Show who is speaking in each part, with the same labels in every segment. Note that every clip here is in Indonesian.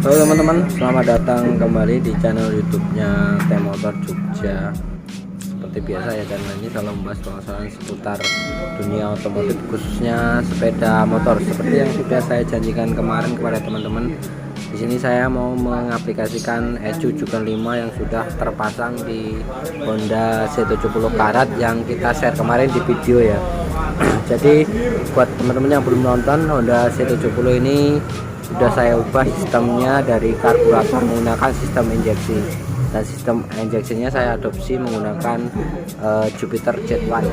Speaker 1: Halo teman-teman, selamat datang kembali di channel YouTube-nya T-Motor Jogja. Seperti biasa ya, channel ini selalu membahas permasalahan seputar dunia otomotif, khususnya sepeda motor. Seperti yang sudah saya janjikan kemarin kepada teman-teman, di sini saya mau mengaplikasikan ECU Juken 5 yang sudah terpasang di Honda C70 karat yang kita share kemarin di video ya. Jadi buat teman-teman yang belum nonton, Honda C70 ini sudah saya ubah sistemnya dari karburator menggunakan sistem injeksi, dan sistem injeksinya saya adopsi menggunakan Jupiter Jet1.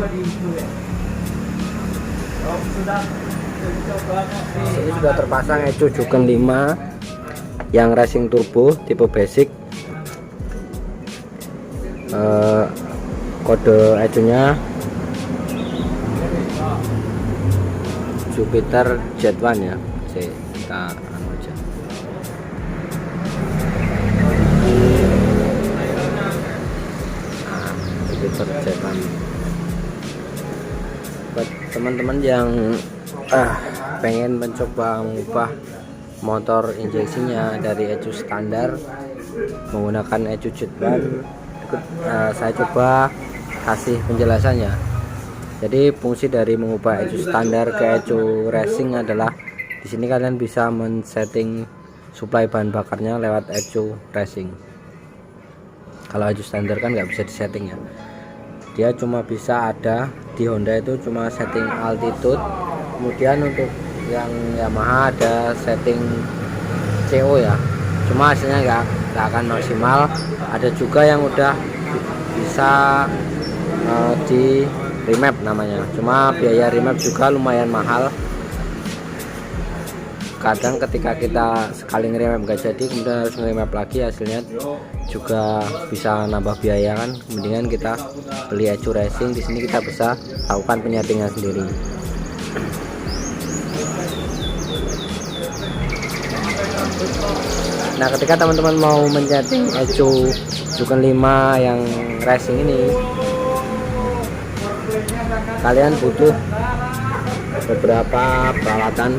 Speaker 1: Ini sudah terpasang ECU Juken 5 yang racing turbo tipe basic. Kode ECU nya Jupiter Jet1 ya. Kita anu aja. Nah, Jupiter Jet1. Buat teman-teman yang pengen mencoba mengubah motor injeksinya dari ECU standar menggunakan ECU Jet1, saya coba kasih penjelasannya. Jadi fungsi dari mengubah ECU standar ke ECU racing adalah di sini kalian bisa men-setting suplai bahan bakarnya lewat ECU racing. Kalau ECU standar kan nggak bisa disetting ya. Dia cuma bisa ada di Honda itu cuma setting altitude. Kemudian untuk yang Yamaha ada setting CO ya. Cuma hasilnya nggak akan maksimal. Ada juga yang udah bisa di remap namanya. Cuma biaya remap juga lumayan mahal. Kadang ketika kita sekali nge-remap nggak jadi, kemudian harus nge-remap lagi, hasilnya juga bisa nambah biaya kan. Mendingan kita beli ECU racing. Di sini kita bisa lakukan penyetingan sendiri. Nah, ketika teman-teman mau menyeting ECU Juken 5 yang racing ini, kalian butuh beberapa peralatan.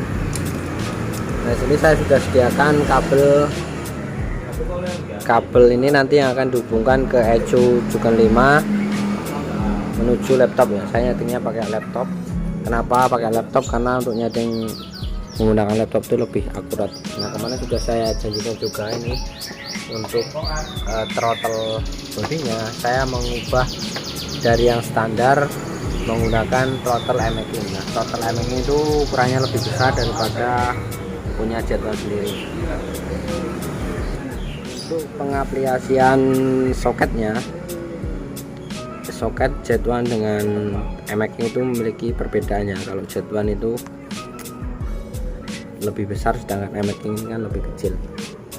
Speaker 1: Nah, sini saya sudah sediakan kabel ini nanti yang akan dihubungkan ke ECU Juken 5 menuju laptop ya. Saya nyetingnya pakai laptop. Kenapa pakai laptop? Karena untuk nyeting menggunakan laptop itu lebih akurat. Nah, kemana sudah saya janjikan juga ini untuk throttle bodinya saya mengubah dari yang standar menggunakan throttle emaking. Nah, throttle emaking itu ukurannya lebih besar daripada punya Jet1 sendiri. Untuk pengaplikasian soketnya, soket Jet1 dengan emaking itu memiliki perbedaannya. Kalau Jet1 itu lebih besar, sedangkan emaking ini kan lebih kecil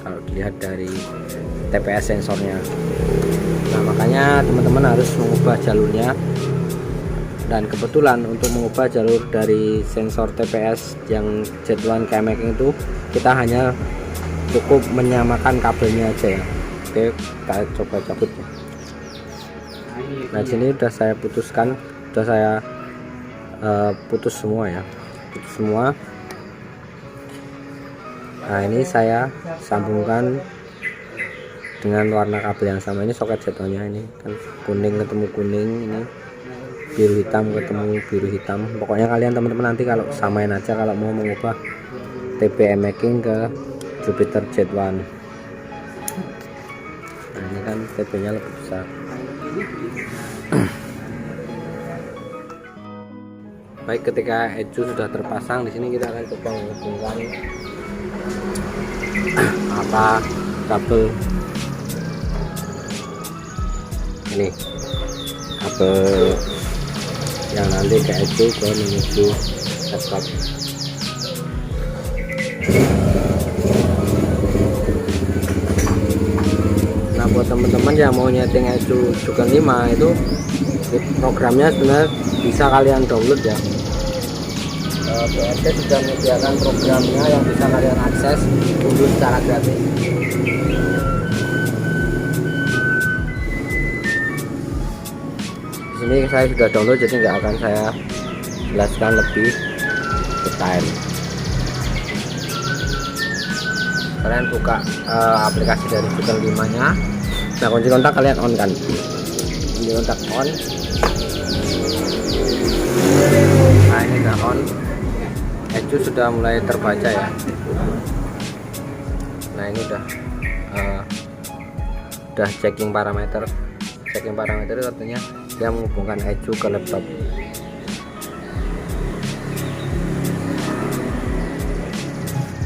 Speaker 1: kalau dilihat dari TPS sensornya. Nah, makanya teman-teman harus mengubah jalurnya. Dan kebetulan untuk mengubah jalur dari sensor TPS yang Jet1 ke emaking itu kita hanya cukup menyamakan kabelnya aja ya. Oke, kita coba cabut ya. Nah, sini udah saya putuskan, udah saya putus semua ya, putus semua. Nah, ini saya sambungkan dengan warna kabel yang sama. Ini soket Jet1 nya, ini kan kuning ketemu kuning, ini biru hitam ketemu biru hitam. Pokoknya kalian teman-teman nanti kalau samain aja kalau mau mengubah TP emaking ke Jupiter Jet1. Nah, ini kan TP nya lebih besar. Baik, ketika ECU sudah terpasang, di sini kita akan coba menghubungkan kabel ini, kabel yang nanti ke ECU ke menuju laptop. Nah, buat teman-teman yang mau nyeting ECU Juken 5 itu programnya sebenarnya bisa kalian download ya. BSD sudah menyediakan programnya yang bisa kalian akses dulu secara gratis. Di sini saya sudah download, jadi nggak akan saya jelaskan lebih detail. kalian buka aplikasi dari Google 5 nya. Nah, kunci kontak kalian on kan, kunci kontak on. Nah, ini udah on, ecu sudah mulai terbaca ya. Nah, ini udah checking parameter itu artinya dia menghubungkan ecu ke laptop.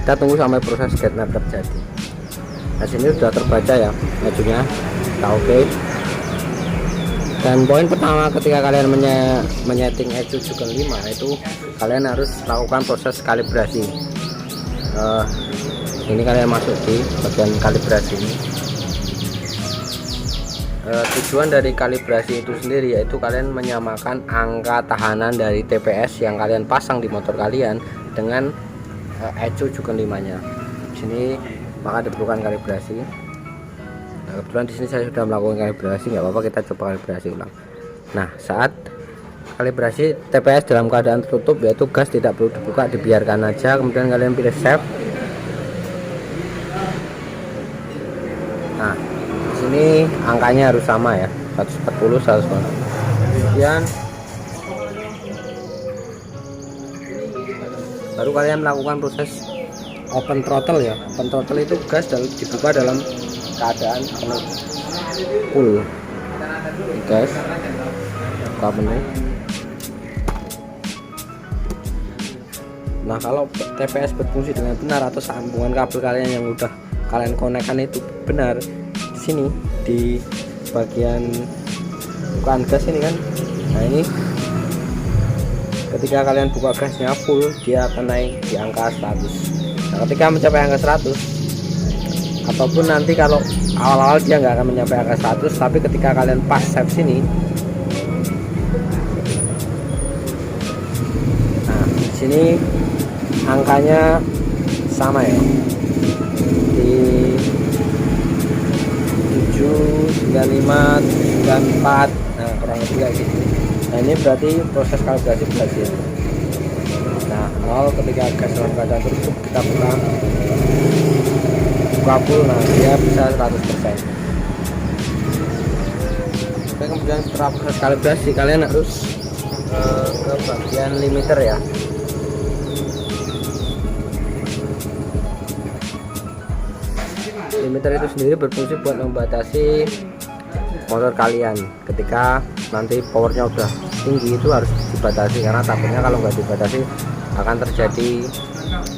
Speaker 1: Kita tunggu sampai proses getMap terjadi. Nah, sini sudah terbaca ya ecunya, kita oke. Dan poin pertama ketika kalian menyeting ecu Google 5 itu kalian harus lakukan proses kalibrasi. Ini kalian masuk di bagian kalibrasi ini. Tujuan dari kalibrasi itu sendiri yaitu kalian menyamakan angka tahanan dari TPS yang kalian pasang di motor kalian dengan ecu Google 5 nya. Di sini maka diperlukan kalibrasi. Nah, kebetulan di sini saya sudah melakukan kalibrasi, nggak apa-apa kita coba kalibrasi ulang. Nah, saat kalibrasi TPS dalam keadaan tertutup yaitu gas tidak perlu dibuka, dibiarkan aja, kemudian kalian pilih save. Nah, di sini angkanya harus sama ya, 140 140. Kemudian baru kalian melakukan proses open throttle ya. Open throttle itu gas dibuka dalam keadaan penuh, full gas, buka penuh. Nah, kalau TPS berfungsi dengan benar atau sambungan kabel kalian yang udah kalian konekkan itu benar, di sini di bagian bukaan gas ini kan, nah ini ketika kalian buka gasnya full dia akan naik di angka 100. Nah, ketika mencapai angka 100 ataupun nanti kalau awal-awal dia nggak akan mencapai angka 100, tapi ketika kalian pas save sini, nah di sini angkanya sama ya, di 7, 95, 94, nah kurang lebih kayak gitu. Nah, ini berarti proses kalibrasi berhasil. Nah, nol ketika gas dalam keadaan tertutup kita buka full, nah dia bisa 100%. Oke, kemudian setelah proses kalibrasi kalian harus ke bagian limiter ya. Limiter itu sendiri berfungsi buat membatasi motor kalian. Ketika nanti powernya udah tinggi itu harus dibatasi, karena takutnya kalau nggak dibatasi akan terjadi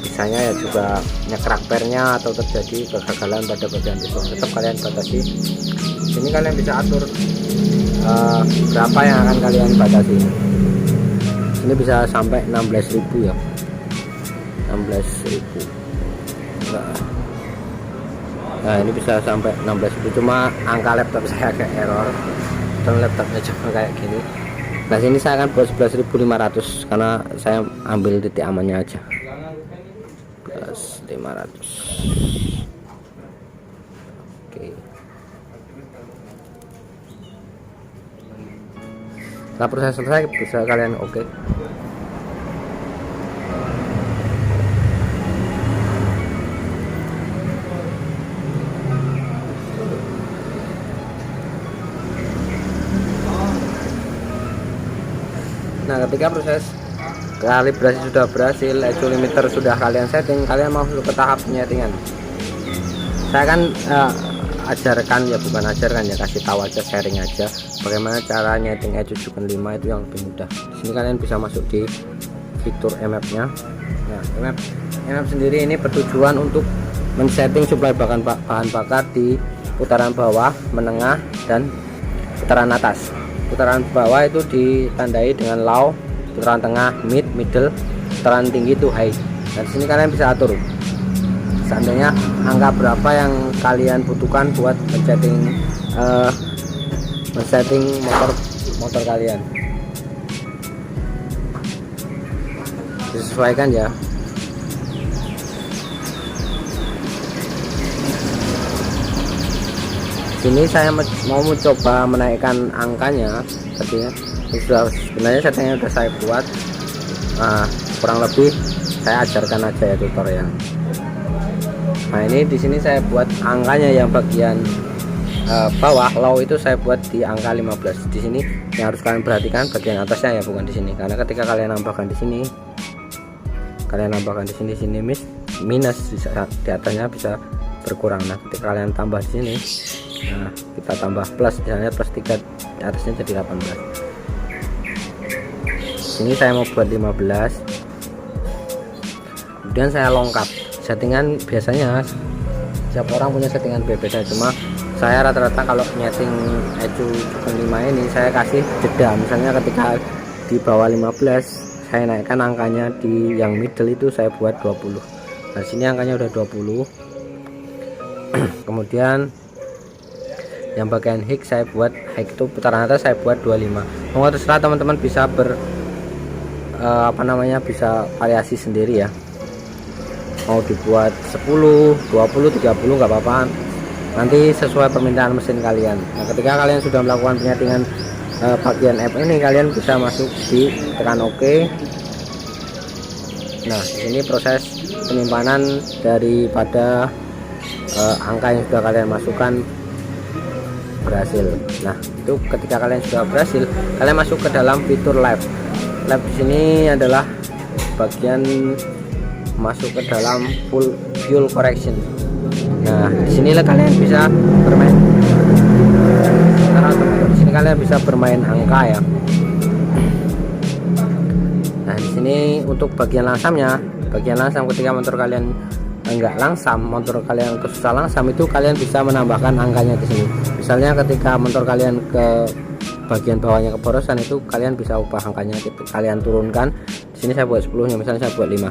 Speaker 1: misalnya ya juga nyekrak pernya atau terjadi kegagalan pada bagian besok. Tetap kalian batasi. Sini kalian bisa atur berapa yang akan kalian batasi. Ini bisa sampai 16.000 ya, 16.000. Nah, ini bisa sampai 16.000, cuma angka laptop saya agak error dan laptopnya cuma kayak gini. Nah, sini saya akan buat 11.500 karena saya ambil titik amannya aja. 11.500. Oke. Nah, proses selesai bisa kalian oke. Nah, ketika proses kalibrasi sudah berhasil, ecu limiter sudah kalian setting, kalian mau ke tahap penyetingan. Saya kan ajarkan ya, bukan ajarkan ya, kasih tahu aja, sharing aja bagaimana cara nyeting ecu Google 5 itu yang lebih mudah. Di sini kalian bisa masuk di fitur emap-nya. Nah, emap sendiri ini bertujuan untuk men-setting suplai bahan bakar di putaran bawah, menengah, dan putaran atas. Putaran bawah itu ditandai dengan low, putaran tengah mid, middle, putaran tinggi itu high. Dan di sini kalian bisa atur seandainya angka berapa yang kalian butuhkan buat men-setting motor kalian. Disesuaikan ya. Sini saya mau mencoba menaikkan angkanya, tadinya sebenarnya settingnya sudah saya buat. Nah, kurang lebih saya ajarkan aja ya tutorial. Nah ini di sini saya buat angkanya yang bagian bawah low itu saya buat di angka 15. Di sini yang harus kalian perhatikan bagian atasnya ya, bukan di sini. Karena ketika kalian nambahkan di sini, sini minus di atasnya bisa berkurang. Nah ketika kalian tambah di sini, nah kita tambah plus, misalnya plus 3, di atasnya jadi 18. Ini saya mau buat 15. Kemudian saya longkap settingan. Biasanya setiap orang punya settingan berbeda, cuma saya rata-rata kalau nyeting ECU Jukung 5 ini saya kasih jeda. Misalnya ketika di bawah 15 saya naikkan angkanya, di yang middle itu saya buat 20. Nah sini angkanya udah 20. Kemudian yang bagian high saya buat, high itu putaran atas saya buat 25. Mau terserah teman-teman bisa bisa variasi sendiri ya, mau dibuat 10, 20, 30 nggak apa-apa, nanti sesuai permintaan mesin kalian. Nah ketika kalian sudah melakukan penyetingan bagian app ini, kalian bisa masuk di tekan OK. Nah ini proses penyimpanan daripada angka yang sudah kalian masukkan berhasil. Nah itu ketika kalian sudah berhasil, kalian masuk ke dalam fitur live. Live di sini adalah bagian masuk ke dalam fuel correction. Nah disinilah kalian bisa bermain. Karena di sini kalian bisa bermain angka ya. Nah di sini untuk bagian langsamnya, ketika motor kalian enggak langsam, motor kalian susah langsam, itu kalian bisa menambahkan angkanya di sini. Misalnya ketika motor kalian ke bagian bawahnya keborosan, itu kalian bisa ubah angkanya, kalian turunkan. Di sini saya buat 10 nya, misalnya saya buat 5.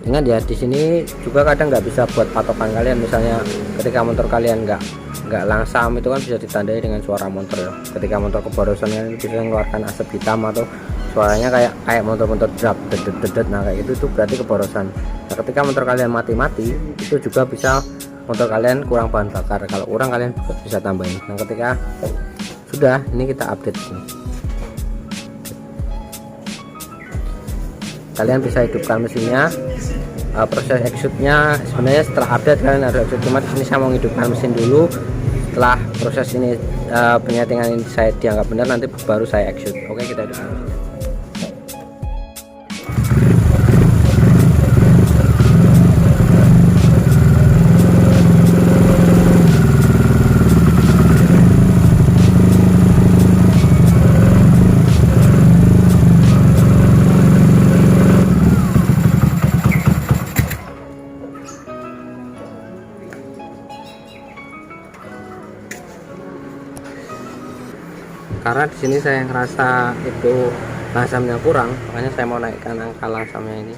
Speaker 1: Ingat ya, di sini juga kadang nggak bisa buat patokan kalian. Misalnya ketika motor kalian nggak langsam, itu kan bisa ditandai dengan suara motor ya. Ketika motor keborosan kan bisa mengeluarkan asap hitam atau suaranya kayak motor-motor drop dedet. Nah kayak itu berarti keborosan. Nah ketika motor kalian mati-mati, itu juga bisa motor kalian kurang bahan bakar. Kalau kurang kalian bisa tambahin. Nah ketika sudah, ini kita update ini. Kalian bisa hidupkan mesinnya. Proses exhaust-nya sebenarnya setelah update kalian harus exhaust, cuma di sini saya mau hidupkan mesin dulu. Setelah proses ini penyetingan ini saya dianggap benar, nanti baru saya exhaust. Oke, kita hidupkan mesinnya. Karena di sini saya ngerasa itu langsamnya kurang, makanya saya mau naikkan angka langsamnya ini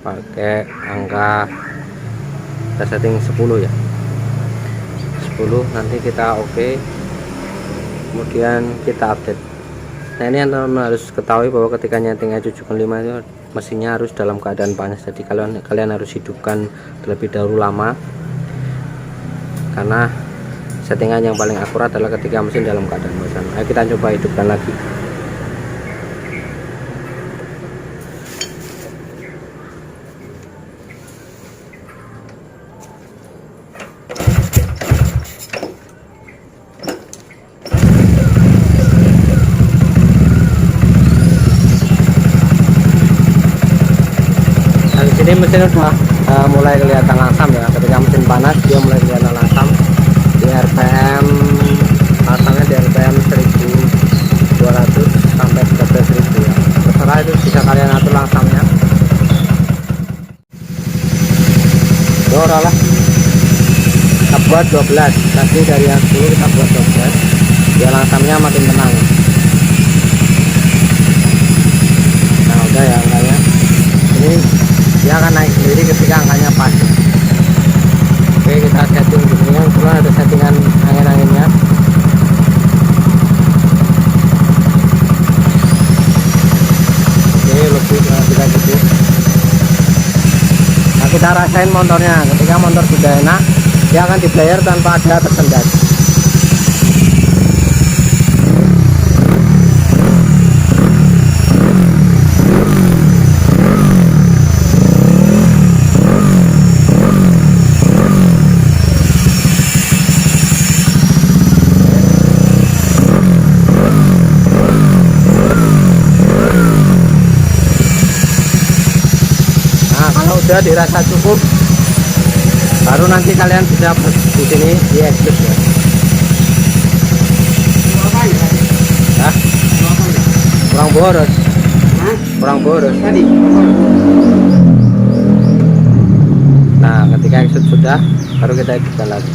Speaker 1: pakai angka kita setting 10 ya, 10. Nanti kita oke, kemudian kita update. Nah ini yang teman-teman harus ketahui, bahwa ketika nyeting ECU Jukung 5 itu mesinnya harus dalam keadaan panas. Jadi kalian harus hidupkan terlebih dahulu lama, karena settingan yang paling akurat adalah ketika mesin dalam keadaan basah. Ayo kita coba hidupkan lagi. Nah, di sini mesin sudah mulai kelihatan langsam ya. Ketika mesin panas dia mulai kelihatan langsam. Di RPM asalnya di RPM 1200 sampai 13.000 ya. Terserah, itu bisa kalian atur langsamnya. Lah kita buat 12, nanti dari yang 10 kita buat 12 biar langsamnya makin tenang. Nah udah ya angkanya, ini dia akan naik sendiri ketika angkanya pas. Oke, kita setting di sini. Kebetulan ada settingan angin-anginnya. Oke, lebih kita gitu. Nah kita rasain motornya. Ketika motor sudah enak, dia akan dibayar tanpa ada tersendat. Kalau udah dirasa cukup, baru nanti kalian bisa di sini di exit ya. Hah? Kurang boros. Kurang boros tadi. Nah, ketika exit sudah, baru kita exit lagi.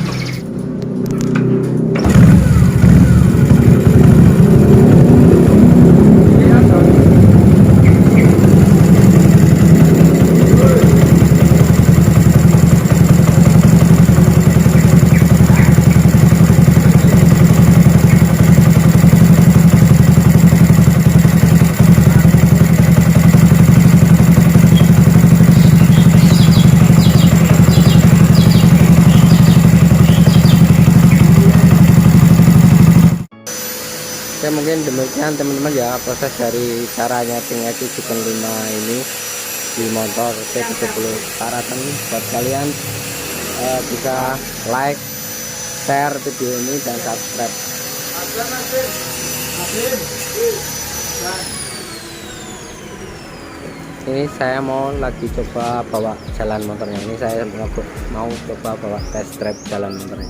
Speaker 1: Oke, mungkin demikian teman-teman ya proses dari cara nyeting ECU Chicken 5 ini di motor T70 Paraton. Buat kalian bisa like, share video ini dan subscribe. Ini saya mau lagi coba bawa jalan motornya. Ini saya mau coba bawa test drive jalan motornya.